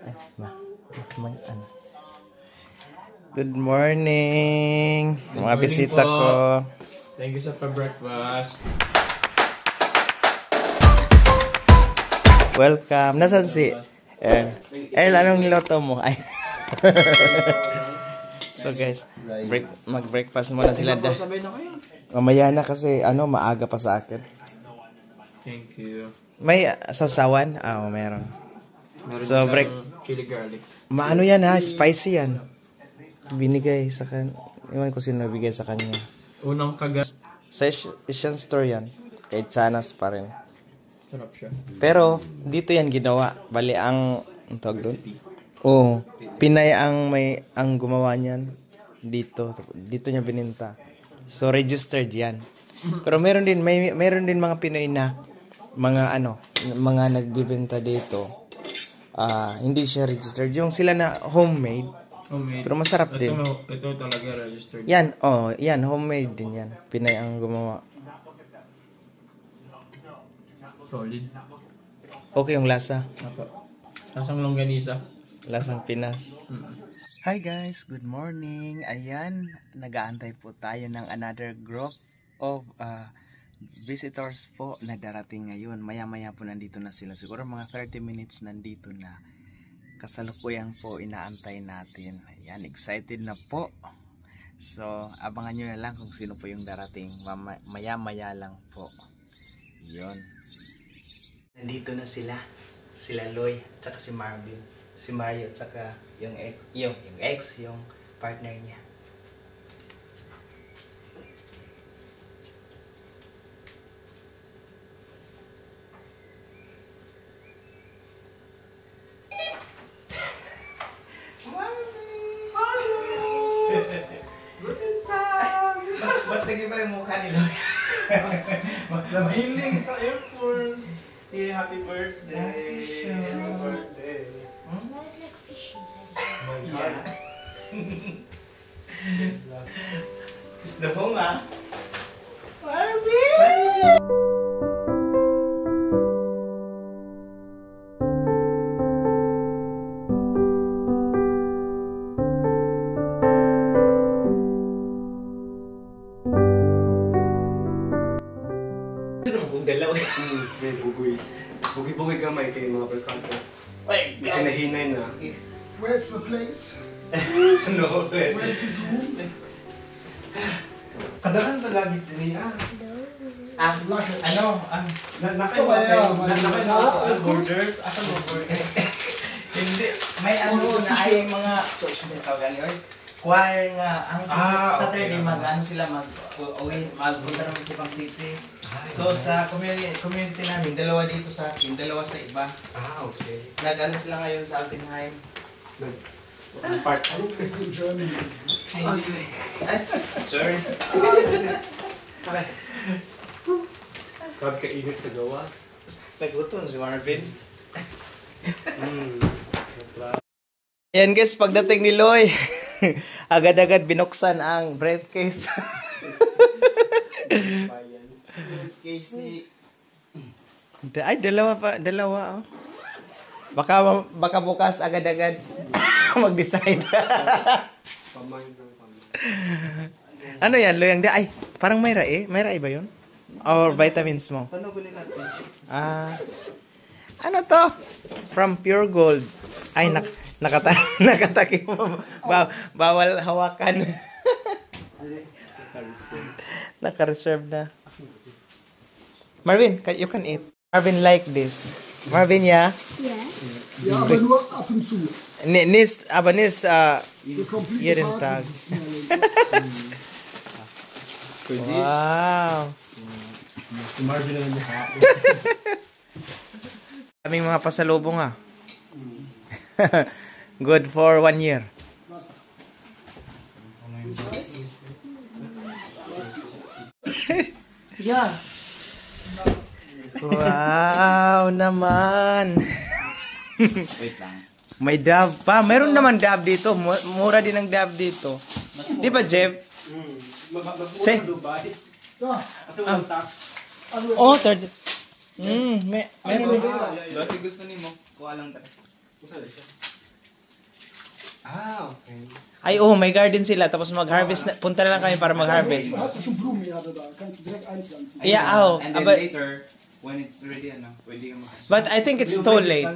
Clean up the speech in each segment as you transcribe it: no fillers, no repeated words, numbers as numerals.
Ay, may ano. Good morning, mga bisita ko. Thank you sa pa-breakfast. Welcome. Nasaan si Earl, anong niloto mo? Ay. So guys, mag-breakfast muna sila. Sabay na kayo. Mamaya na kasi maaga pa sa akin. Thank you. May sausawan? Meron. So Chili garlic. Maano yan ha? Spicy yan. Binigay sa iwan ko sino nabigay sa kanya. Unang kagas. Sa Asian store yan. Kay Chanas pa rin. Sarap siya. Pero dito yan ginawa. Bali ang tawag doon? Oo. Pinay ang gumawa niyan. Dito niya bininta. So registered yan. Pero meron din mga Pinoy na mga nagbebenta dito. Hindi siya registered. Yung sila na homemade. Pero masarap din. Ito talaga registered. Yan, homemade din yan. Pinay ang gumawa. Solid. Okay yung lasa. Lasang longganisa. Lasang Pinas. Hi guys, good morning. Ayan, nag-aantay po tayo ng another group of visitors po na darating ngayon. Maya-maya po nandito na sila. Siguro mga 30 minutes nandito na. Kasalukuyan po inaantay natin. Ayan, excited na po. So, abangan nyo na lang kung sino po yung darating. Maya-maya lang po. Yun. Nandito na sila. Sila Loy at saka si Marvin. Si Mario at saka yung partner niya. Guten Tag! Ba't nag-iba yung mukha ni Loy? Namiling sa airport. Hey, happy birthday! Happy birthday! Smells like fish inside. Oh my God. Gusto mo nga? Dalawa. May bugoy. Bugoy-bugoy gamay kay mga barkada. Ay, Hinahinay na. Where's the place? no, Where's his room? Kadahan pa lagi sila. Borders? Asan mo borders? Hindi, may na ay mga choir nga. Ang Saturday sila magpunta naman sa Pang City. So sa community namin, dalawa dito sa akin, dalawa sa iba. Okay. Nag-ano sila ngayon sa Altenheim. Part. I don't think in Germany. Sorry. Kag kainit sa gawas. Nagutom si Marvin. Ayan guys, pagdating ni Loy, agad-agad binuksan ang briefcase. Ay, dalawa oh. Baka bukas agad-agad mag-decide. Ano yan, Loy? Ay, parang may rae. May rae ba yun? Or vitamins mo? Panugulin natin. Ano to? From Pure Gold. Ay, nakataki mo. Bawal hawakan. Naka-reserve na. Marvin, you can eat. Marvin like this. Marvin, ja? Ja. Ja, aber nur ab und zu. Nicht Der komplette jeden Tag Tag. ist es smelling. Wow. Marvin na niya. Kaming mga pasalubong Good for 1 year. Yeah. Wow naman. Wait lang. May dab pa. Meron naman dab dito. Mura din ang dab dito. Di ba, Jeff? Say. Dubai. Da, Kasi walang tax. Oh, third. Meron din. Basi gusto nimo, kuha lang tayo. Okay. Ay, oh, may garden sila. Tapos mag-harvest na. Punta na lang kami para mag-harvest. Hast du schon Blumenerde da? Kannst du direkt einpflanzen. Yeah, oh. And then But, later, when it's ready, pwede ka mag- but I think it's too late.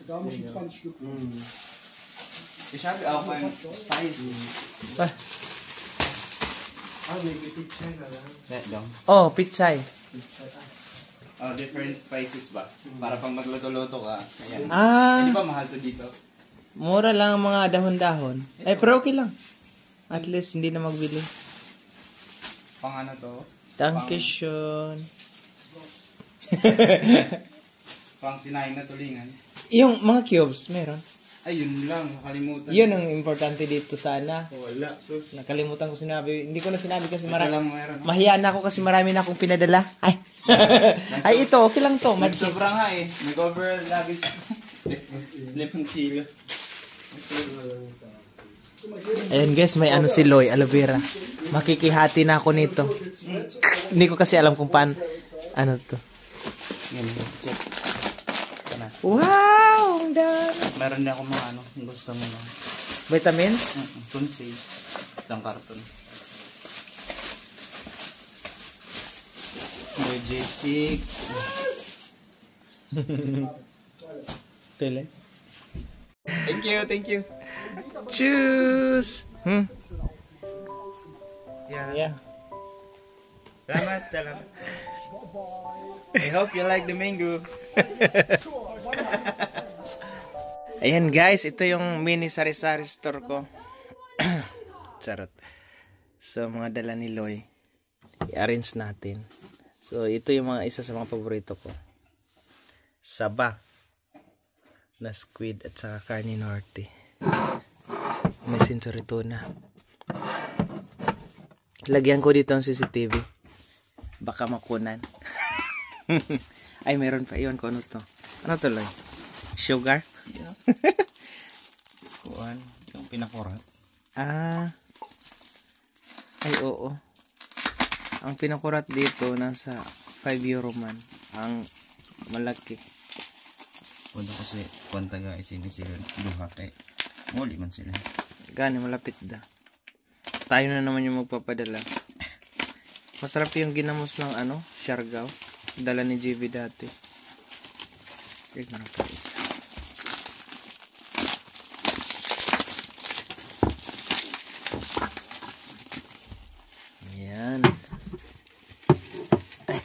Da haben wir schon 20 Stück. Ich habe auch ein Spicy. That lang. Oh, pichay. Different spices ba? Para pang magluto-luto ka. Ayan. Ah, Hindi ba mahal to dito? mura lang ang mga dahon-dahon. Ay, pero okay lang. At least, hindi na magbili. Pang ano to? Dankeschön. Pang sinaing na tulingan. Yung mga cubes, meron. Ayun lang, nakalimutan. Yun ang importante dito sana. Wala. Sus. Nakalimutan ko sinabi. Hindi ko na sinabi kasi Ito lang meron. mahiya na ako kasi marami na akong pinadala. Ay. Ay, ito. Okay lang to. Magic. Sobrang nga eh. Nag-overall luggage. 5 kilo. Ayan guys, may ano si Loy, aloe vera. Makikihati na ako nito. Hindi ko kasi alam kung paano. Ano to? Yan. Check. Ito na. Wow! Ang dami. Meron din ako mga ano. Kung gusto mo lang. Vitamins? Tunsis. Isang karton. May J6. Tele. Thank you, thank you. Choose! Yeah. Yeah. Salamat, salamat. I hope you like the mango. Ayan guys, ito yung mini sari-sari store ko. Charot. So, mga dala ni Loy. I-arrange natin. So, ito yung mga isa sa mga paborito ko. Saba na squid at saka carne norte. May century tuna. Lagyan ko dito ang CCTV. Baka makunan. Ay, meron pa. Iwan ko ano to. Ano to, Loy? Sugar? Yeah. Kuan, yung pinakurat. Ah. Ay, oo. Ang pinakurat dito, nasa 5 euro man. Ang malaki. Wala kasi kwanta nga isinisira duha kay muli man sila. Gani, malapit da. Tayo na naman yung magpapadala. Masarap yung ginamos ng ano, Siargao. Dala ni JV dati. Tignan ko isa. Yan. Ay.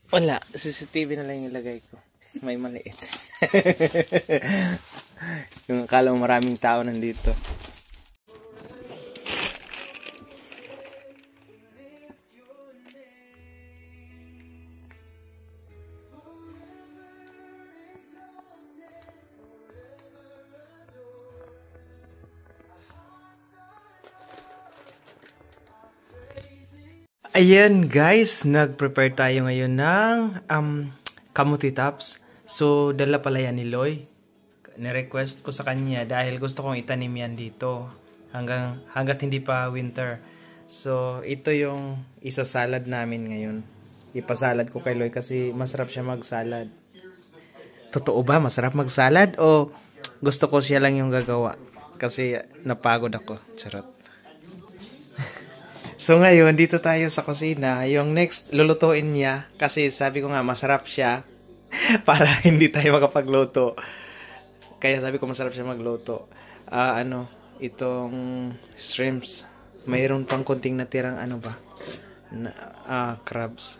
Wala. CCTV na lang yung ilagay ko. May maliit. Yung akala mo maraming tao nandito. Ayan guys, nag-prepare tayo ngayon ng kamuti tops. So, dala pala yan ni Loy. Ni-request ko sa kanya dahil gusto kong itanim yan dito hanggat hindi pa winter. So, ito yung isa-salad namin ngayon. Ipasalad ko kay Loy kasi masarap siya mag-salad. Totoo ba? Masarap mag-salad? O gusto ko siya lang yung gagawa? Kasi napagod ako. Charot. So ngayon, dito tayo sa kusina. Yung next, lulutuin niya. Kasi sabi ko nga, masarap siya. Para hindi tayo makapagluto. Kaya sabi ko, masarap siya magluto. Itong shrimps. Mayroon pang konting natirang crabs.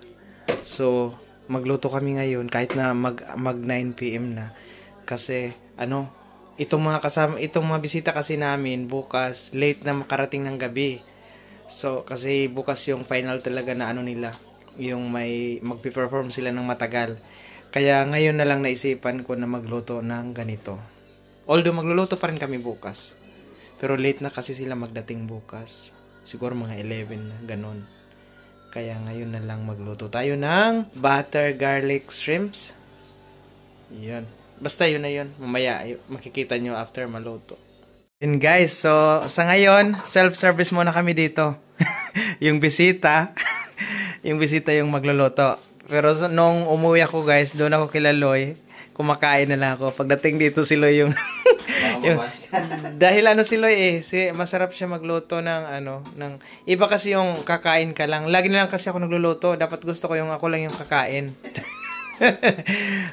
So, magluto kami ngayon kahit na mag 9 PM na. Kasi, itong mga bisita kasi namin, bukas, late na makarating ng gabi. So, kasi bukas yung final talaga na nila, yung may magpe-perform sila ng matagal. Kaya ngayon na lang naisipan ko na magluto ng ganito. Although magluluto pa rin kami bukas. Pero late na kasi sila magdating bukas. Siguro mga 11 na, ganun. Kaya ngayon na lang magluto tayo ng butter garlic shrimps. Yun. Basta yun na yun. Mamaya makikita nyo after maluto. And guys, so sa ngayon, self-service muna kami dito. yung bisita yung magluluto. Pero nung umuwi ako guys, doon ako kila Loy. Kumakain na lang ako. Pagdating dito si Loy yung... dahil si Loy masarap siya magluto ng iba kasi yung kakain ka lang. Lagi na lang kasi ako nagluluto. Dapat gusto ko yung ako lang yung kakain.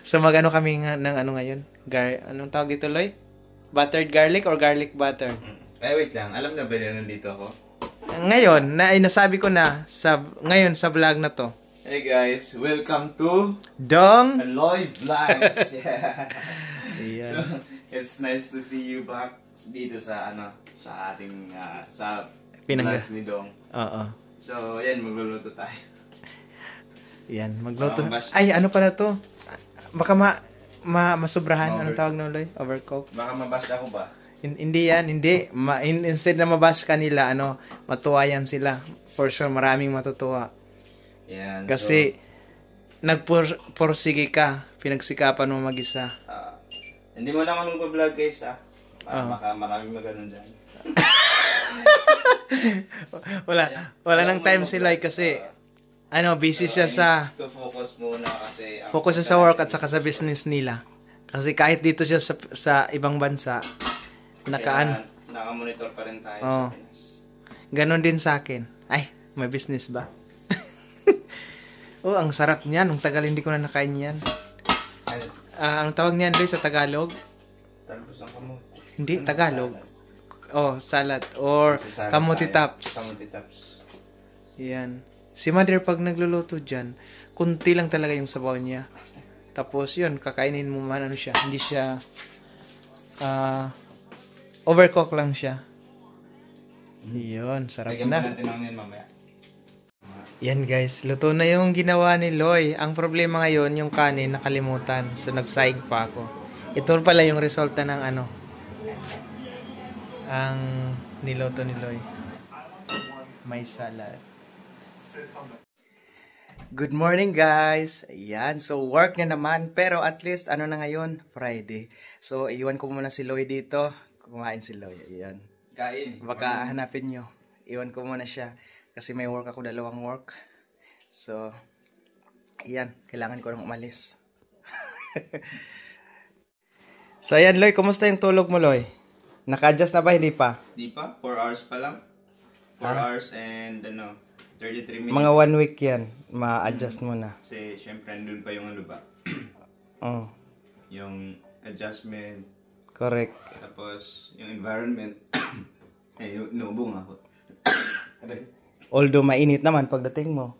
So kami ng ngayon. Anong tawag dito, Loy? Buttered garlic or garlic butter? Wait lang. Alam na ba na nandito ako? Ngayon, nasabi ko na ngayon sa vlog na to. Hey guys, welcome to Dong Lloyd Vlogs. Yeah. So, it's nice to see you back dito sa sa ating sa vlogs ni Dong. Oo. So, yan, magluluto tayo. Yan, magluto. Baka Ay, ano pala to? Baka masubrahan. Anong tawag na ulit? Overcook? Baka mabash ako ba? Hindi yan, hindi. Instead na mabash kanila, matuwa yan sila. For sure, maraming matutuwa. Yan. Kasi, nagpursige ka. Pinagsikapan mo mag-isa. Hindi mo lang ako mag-vlog guys baka maraming maganon dyan. wala nang time sila kasi busy siya sa to focus muna kasi focus siya sa work at saka sa business nila. Kasi kahit dito siya sa ibang bansa, naka-monitor pa rin tayo sa Pinas. Ganon din sa akin. Ay, may business ba? Oh, ang sarap niyan. Nung tagal hindi ko na nakain yan. Ang tawag niyan doon sa Tagalog? Talbos ang kamote. Hindi, Tagalog. Salad. Or kamuti tops. Kamuti tops. Yan. Si Mother pag nagluluto dyan, kunti lang talaga yung sabaw niya. Tapos yun, kakainin mo man siya. Hindi siya overcook lang siya. Yun, sarap Lagyan na. mo natin ang yan mamaya. Yan guys, luto na yung ginawa ni Loy. Ang problema ngayon, yung kanin nakalimutan. So nagsaig pa ako. Ito pala yung resulta ng ang niloto ni Loy. May salad. Good morning guys. Ayan, so work na naman. Pero at least na ngayon? Friday. So iwan ko muna si Loy dito. Kumain si Loy. Ayan. Kain. Baka hanapin nyo. Iwan ko muna siya. Kasi may work ako, 2 work. So, ayan. Kailangan ko nang umalis. So, ayan, Loy. Kumusta yung tulog mo, Loy? Naka-adjust na ba? Hindi pa? Di pa? 4 hours pa lang. 4 hours and 33 minutes. Mga 1 week yan. Ma-adjust mo na. Kasi, syempre, andun pa yung yung adjustment. Correct. Tapos, yung environment. Nubong ako. Although, mainit naman pagdating mo.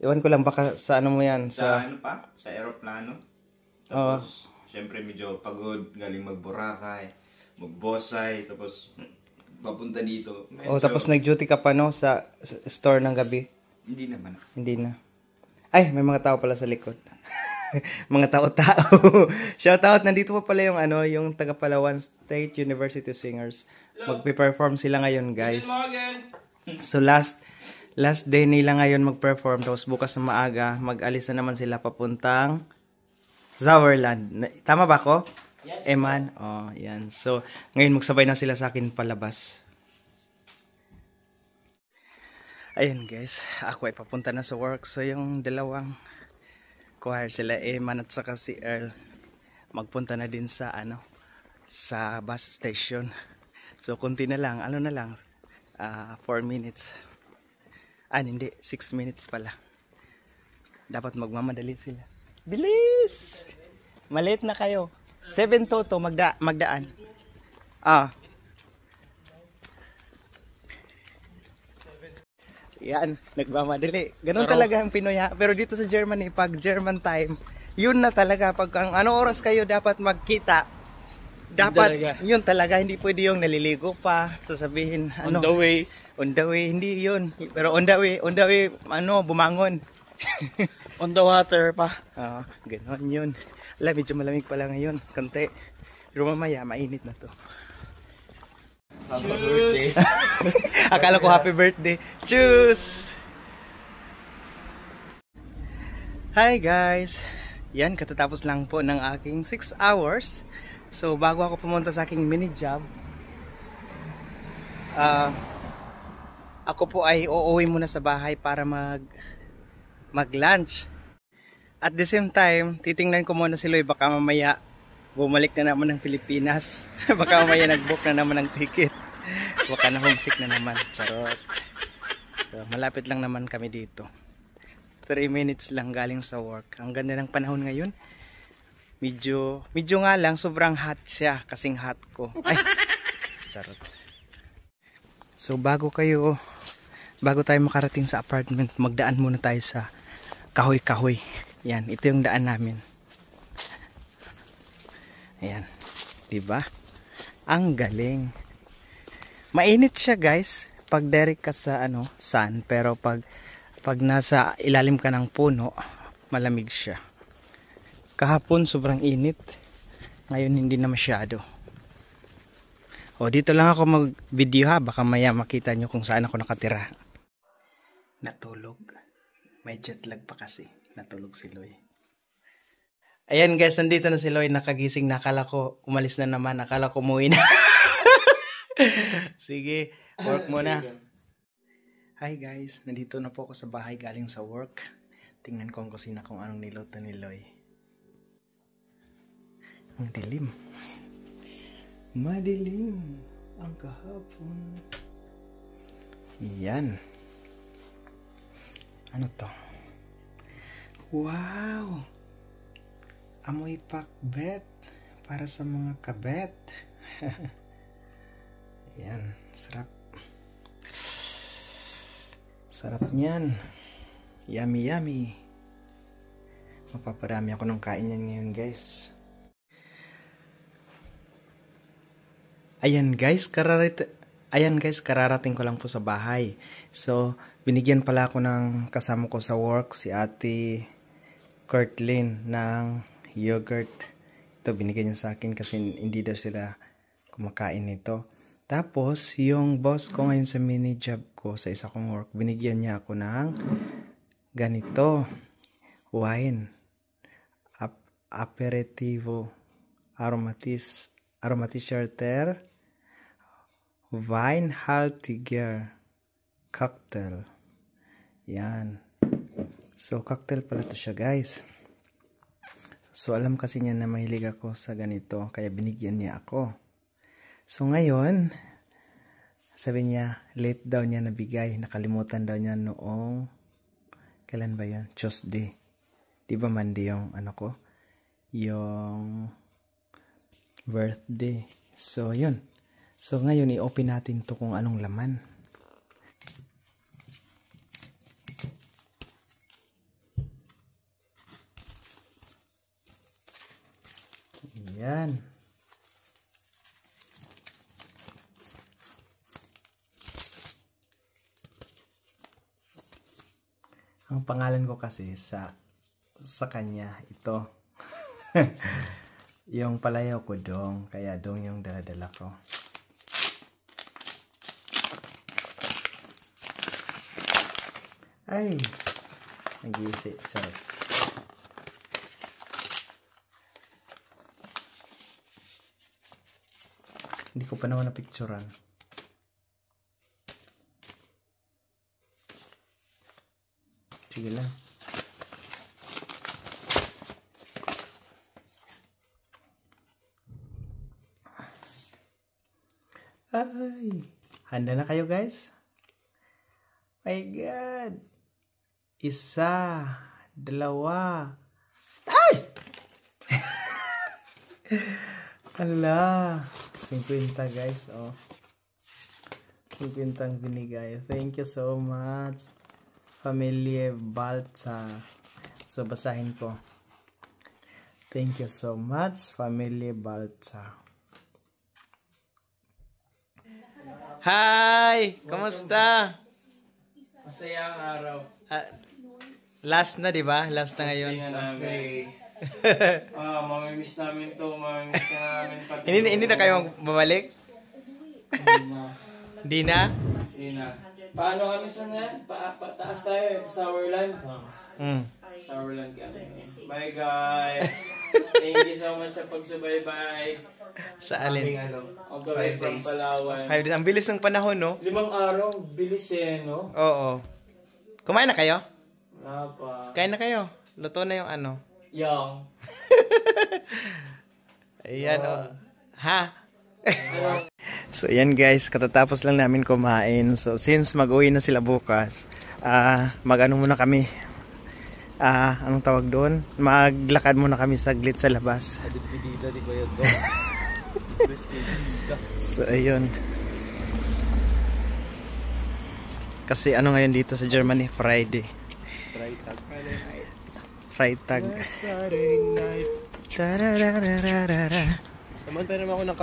Iwan ko lang baka sa mo yan. Sa aeroplano. Tapos, syempre, medyo pagod. Galing mag-Boracay. Mag-Bosay. Tapos, papunta dito. Tapos nag-duty ka pa, sa store ng gabi? Hindi naman. Hindi na. Ay, may mga tao pala sa likod. Mga tao-tao. Shoutout, nandito pa pala yung taga Palawan State University Singers. Magpe-perform sila ngayon, guys. So last day nila ngayon mag-perform. Tapos bukas na maaga, mag-alis na naman sila papuntang Zowerland. Tama ba ko? Yes. Eman? Yan. So ngayon magsabay na sila sa akin palabas. Ayun guys, ako ay papunta na sa work. So yung dalawang choir sila, Eman at saka si Earl, magpunta na din sa sa bus station. So kunti na lang, 4 minutes. Hindi, 6 minutes pala. Dapat magmamadali sila. Bilis! Maliit na kayo. 7:02 magdaan. Yan, nagmamadali. Ganun talaga ang Pinoy ha. Pero dito sa Germany, pag German time, yun na talaga. Pag anong oras kayo dapat magkita, dapat yun talaga. Hindi pwede yung naliligo pa. Sasabihin, on the way. On the way, hindi yun. Pero on the way, bumangon. On the water pa. Ganon yun. Medyo malamig pala ngayon. Kante. Pero mamaya, mainit na to. Happy birthday. Akala ko happy birthday. Cheers! Hi guys! Yan, katatapos lang po ng aking 6 hours. So, bago ako pumunta sa aking mini job, ako po ay uuwi muna sa bahay para mag-lunch. At the same time, titingnan ko muna si Loy, baka mamaya bumalik na naman ng Pilipinas. Baka mamaya nag-book na naman ng ticket. Baka na homesick na naman. Charot. So, malapit lang naman kami dito. 3 minutes lang galing sa work. Ang ganda ng panahon ngayon. Medyo nga lang, sobrang hot siya. Kasing hot ko. Ay! Charot. So, bago tayo makarating sa apartment, magdaan muna tayo sa kahoy-kahoy. Yan, ito yung daan namin. Ayan, diba? Ang galing. Mainit siya guys, pag direct ka sa sun, pero pag nasa ilalim ka ng puno, malamig siya. Kahapon sobrang init. Ngayon hindi na masyado. O dito lang ako mag-video ha, baka maya makita nyo kung saan ako nakatira. Natulog. May jet lag pa kasi. Natulog si Loy. Ayan guys, nandito na si Loy, nakagising na. Akala ko umalis na naman, akala ko umuwi na. Sige, work muna. Hi guys, nandito na po ako sa bahay galing sa work. Tingnan ko ang kusina kung anong niluto ni Loy. Ang dilim. Madilim ang kahapon. Yan. Ano to? Wow! Amoy pakbet para sa mga kabet. Yan, sarap. Sarap niyan. Yummy yummy. Mapaparami ako ng kain yan ngayon guys. Ayan guys, kararating ko lang po sa bahay. So, binigyan pala ako ng kasama ko sa work, si Ate Kurtlyn, ng yogurt. Ito binigyan niya sa akin kasi hindi daw sila kumakain nito. Tapos yung boss ko ngayon sa mini job ko sa isa kong work, binigyan niya ako ng ganito, wine, aperitivo, aromatizerter, wine haltiger cocktail. Yan. So cocktail pala to siya guys. So alam kasi niya na mahilig ako sa ganito, kaya binigyan niya ako. So ngayon, sabi niya, late daw niya nabigay. Nakalimutan daw niya noong, kailan ba yan? Tuesday. Di ba Monday yung yung birthday. So yun. So ngayon, i-open natin to kung anong laman. Yan. Ang pangalan ko kasi sa kanya ito. Yung palayaw ko dong, kaya dong yung dala-dala ko. Ay, nag-iisip. Charot. Hindi ko pa naman na-picturean. Sige lang. Ay, handa na kayo guys? My God. Isa, dalawa. Ay! Hala. 50 guys, oh. 50 ang binigay. Thank you so much. Familie Balta. So, basahin ko. Thank you so much, Familie Balta. Hi! Kamusta? Masaya ang araw. Last na, di ba? Last na ngayon. Mamimiss namin to. Mamimiss ka namin pati. Hindi na kayo babalik? Hindi na? Hindi na. Paano kami sa nga? Pataas tayo. Sourland. Sourland kami. Bye guys. Thank you so much sa pagsubaybay. Sa alin? All the way from Palawan. 5 days. Ang bilis ng panahon, no? 5 araw. Bilis no? Oo. Kumain na kayo? Wala pa. Kain na kayo. Luto na yung ano. Yung. Ayan, Ha? So, ayan guys, katatapos lang namin kumain. So, since mag-uwi na sila bukas, mag-ano muna kami. Anong tawag doon? Maglakad muna kami saglit sa labas. So, ayun. Kasi ano ngayon dito sa Germany? Friday. Friday night. Tararararara. Naman pa naman ako ng